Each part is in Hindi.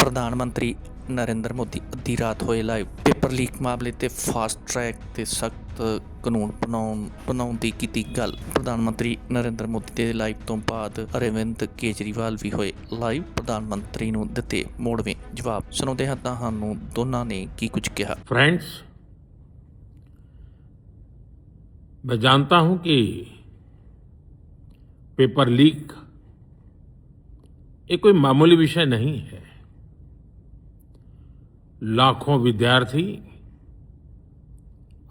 ਪ੍ਰਧਾਨ ਮੰਤਰੀ ਨਰਿੰਦਰ ਮੋਦੀ ਅੱਧੀ ਰਾਤ ਹੋਏ ਲਾਈਵ। ਪੇਪਰ ਲੀਕ ਮਾਮਲੇ ਤੇ ਫਾਸਟ ਟਰੈਕ ਤੇ ਸਖਤ ਕਾਨੂੰਨ ਬਣਾਉਣ ਦੀ ਕੀਤੀ ਗੱਲ। ਪ੍ਰਧਾਨ ਮੰਤਰੀ ਨਰਿੰਦਰ ਮੋਦੀ ਦੇ ਲਾਈਵ ਤੋਂ ਬਾਅਦ ਅਰਵਿੰਦ ਕੇਜਰੀਵਾਲ ਵੀ ਹੋਏ ਲਾਈਵ। ਪ੍ਰਧਾਨ ਮੰਤਰੀ ਨੂੰ ਦਿੱਤੇ ਮੋੜਵੇਂ ਜਵਾਬ। ਸੁਣਾਉਂਦੇ ਹਾਂ ਤੁਹਾਨੂੰ ਦੋਨਾਂ ਨੇ ਕੀ कुछ कहा। फ्रेंड्स, मैं जानता हूं कि पेपर लीक ये कोई मामूली विषय नहीं है। लाखों विद्यार्थी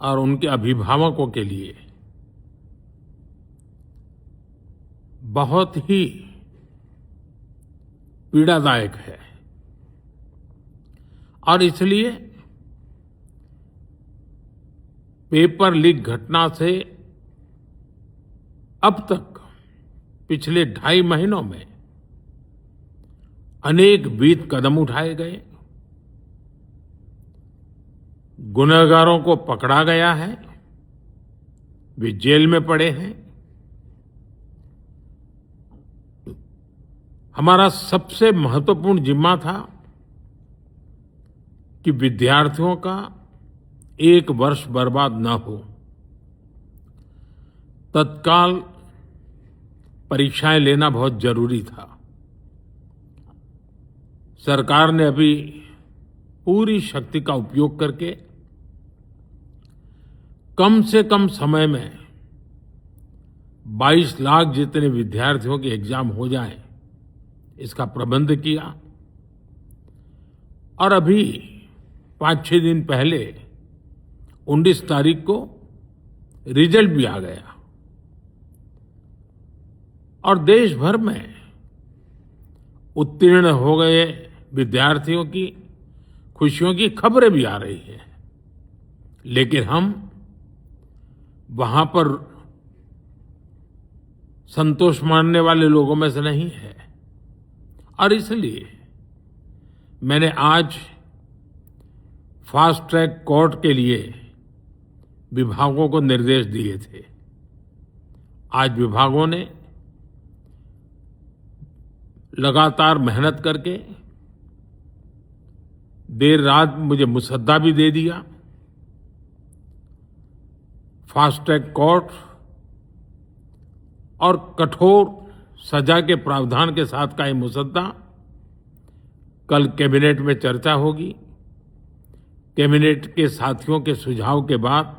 और उनके अभिभावकों के लिए बहुत ही पीड़ादायक है और इसलिए पेपर लीक घटना से अब तक पिछले 2.5 महीनों में अनेक विध कदम उठाए गए, गुनहगारों को पकड़ा गया है, वे जेल में पड़े हैं। हमारा सबसे महत्वपूर्ण जिम्मा था कि विद्यार्थियों का 1 वर्ष बर्बाद न हो। तत्काल परीक्षाएं लेना बहुत जरूरी था। सरकार ने अभी पूरी शक्ति का उपयोग करके कम से कम समय में 22 लाख जितने विद्यार्थियों के एग्जाम हो जाए, इसका प्रबंध किया। और अभी 5-6 दिन पहले 19 तारीख को रिजल्ट भी आ गया और देश भर में उत्तीर्ण हो गए विद्यार्थियों की खुशियों की खबरें भी आ रही हैं। लेकिन हम वहां पर संतोष मानने वाले लोगों में से नहीं है और इसलिए मैंने आज फास्ट ट्रैक कोर्ट के लिए विभागों को निर्देश दिए थे। आज विभागों ने लगातार मेहनत करके देर रात मुझे मुसद्दा भी दे दिया। फास्ट ट्रैक कोर्ट और कठोर सजा के प्रावधान के साथ का ये मुसद्दा कल कैबिनेट में चर्चा होगी। कैबिनेट के साथियों के सुझाव के बाद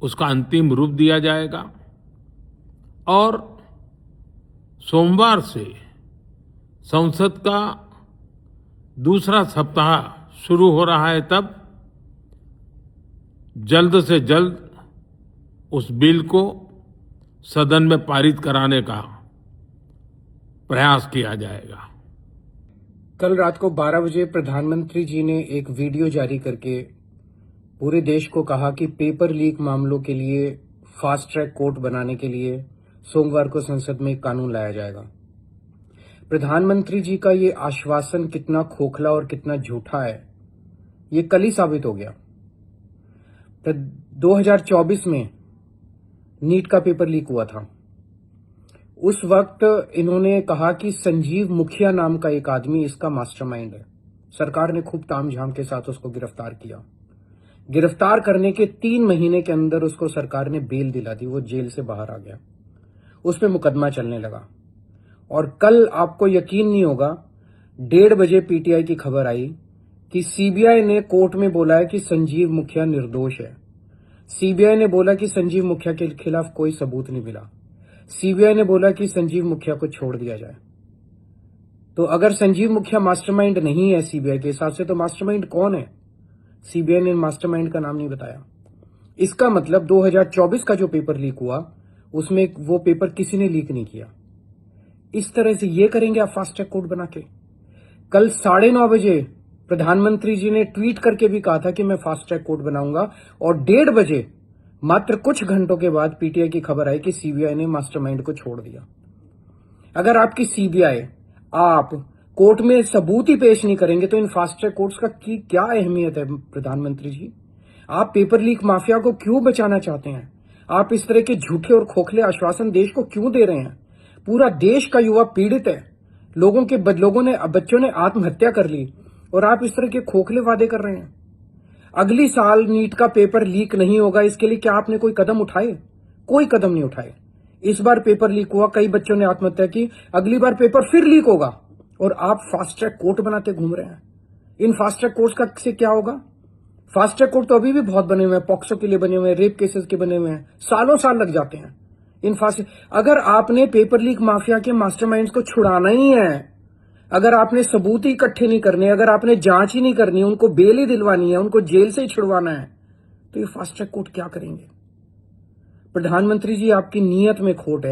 उसका अंतिम रूप दिया जाएगा और सोमवार से संसद का दूसरा सप्ताह शुरू हो रहा है। तब जल्द से जल्द उस बिल को सदन में पारित कराने का प्रयास किया जाएगा। कल रात को 12 बजे प्रधानमंत्री जी ने एक वीडियो जारी करके पूरे देश को कहा कि पेपर लीक मामलों के लिए फास्ट ट्रैक कोर्ट बनाने के लिए सोमवार को संसद में एक कानून लाया जाएगा। प्रधानमंत्री जी का ये आश्वासन कितना खोखला और कितना झूठा है, ये कल ही साबित हो गया। 2024 में नीट का पेपर लीक हुआ था। उस वक्त इन्होंने कहा कि संजीव मुखिया नाम का एक आदमी इसका मास्टरमाइंड है। सरकार ने खूब तामझाम के साथ उसको गिरफ्तार किया। गिरफ्तार करने के 3 महीने के अंदर उसको सरकार ने बेल दिला दी। वो जेल से बाहर आ गया। उस पर मुकदमा चलने लगा और कल आपको यकीन नहीं होगा, 1:30 बजे पीटीआई की खबर आई कि सीबीआई ने कोर्ट में बोला है कि संजीव मुखिया निर्दोष है। सीबीआई ने बोला कि संजीव मुखिया के खिलाफ कोई सबूत नहीं मिला। सीबीआई ने बोला कि संजीव मुखिया को छोड़ दिया जाए। तो अगर संजीव मुखिया मास्टरमाइंड नहीं है सीबीआई के हिसाब से, तो मास्टरमाइंड कौन है? सीबीआई ने मास्टरमाइंड का नाम नहीं बताया। इसका मतलब 2024 का जो पेपर लीक हुआ उसमें वो पेपर किसी ने लीक नहीं किया। इस तरह से ये करेंगे आप फास्ट ट्रैक कोर्ट बना के? कल 9:30 बजे प्रधानमंत्री जी ने ट्वीट करके भी कहा था कि मैं फास्ट ट्रैक कोर्ट बनाऊंगा और 1:30 बजे मात्र कुछ घंटों के बाद पीटीआई की खबर आई कि सीबीआई ने मास्टरमाइंड को छोड़ दिया। अगर आपकी सीबीआई आप कोर्ट में सबूत ही पेश नहीं करेंगे तो इन फास्ट ट्रैक कोर्ट्स का क्या अहमियत है? प्रधानमंत्री जी, आप पेपर लीक माफिया को क्यों बचाना चाहते हैं? आप इस तरह के झूठे और खोखले आश्वासन देश को क्यों दे रहे हैं? पूरा देश का युवा पीड़ित है। लोगों ने बच्चों ने आत्महत्या कर ली और आप इस तरह के खोखले वादे कर रहे हैं। अगली साल नीट का पेपर लीक नहीं होगा, इसके लिए क्या आपने कोई कदम उठाए? कोई कदम नहीं उठाए। इस बार पेपर लीक हुआ, कई बच्चों ने आत्महत्या की, अगली बार पेपर फिर लीक होगा और आप फास्ट ट्रैक कोर्ट बनाते घूम रहे हैं। इन फास्ट ट्रैक कोर्ट का से क्या होगा? फास्ट ट्रैक कोर्ट तो अभी भी बहुत बने हुए हैं, पॉक्सो के लिए बने हुए हैं, रेप केसेस के बने हुए हैं, सालों साल लग जाते हैं इन फास्ट। अगर आपने पेपर लीक माफिया के मास्टरमाइंड्स को छुड़ाना ही है, अगर आपने सबूत ही इकट्ठे नहीं करने, अगर आपने जांच ही नहीं करनी, उनको बेल ही दिलवानी है, उनको जेल से ही छुड़वाना है, तो ये फास्ट ट्रैक कोर्ट क्या करेंगे? प्रधानमंत्री जी, आपकी नीयत में खोट है।